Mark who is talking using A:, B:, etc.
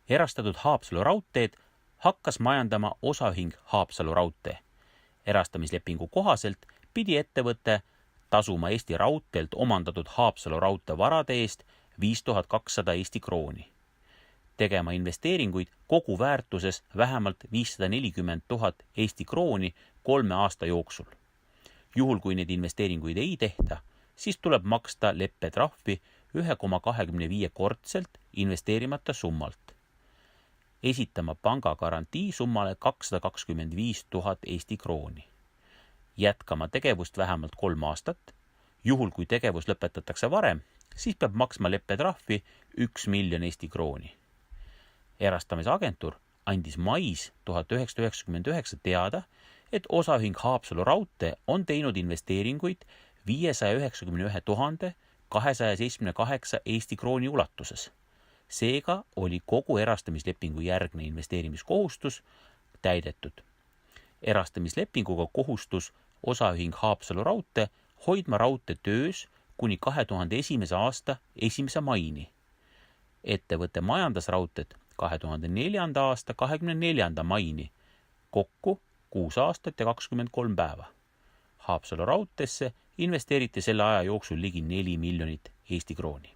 A: Erastatud Haapsalu raudteed hakkas majandama osaühing Haapsalu raudtee. Erastamislepingu kohaselt pidi ettevõte tasuma Eesti Raudteelt omandatud Haapsalu raudtee varade eest 5200 Eesti krooni. Tegema investeeringuid kogu väärtuses vähemalt 540 000 Eesti krooni 3 aasta jooksul. Juhul kui need investeeringuid ei tehta, siis tuleb maksta leppetrahvi 1,25-kordselt investeerimata summalt. Esitama panga garantii summale 225 000 Eesti krooni. Jätkama tegevust vähemalt 3 aastat. Juhul kui tegevus lõpetatakse varem, siis peab maksma leppetrahvi 1 miljon Eesti krooni. Erastamisagentuur andis mais 1999 teada, et osaühing Haapsalu raudtee on teinud investeeringuid 591 278 Eesti krooni ulatuses. Seega oli kogu erastamislepingu järgne investeerimiskohustus täidetud. Erastamislepinguga kohustus osaühing Haapsalu raudtee hoidma raudtee töös kuni 2001. aasta 1. maini. Ettevõte majandas raudteed 2004. aasta 24. maini, kokku 6 aastat ja 23 päeva. Haapsalu raudteesse investeeriti selle aja jooksul ligi 4 miljonit Eesti krooni.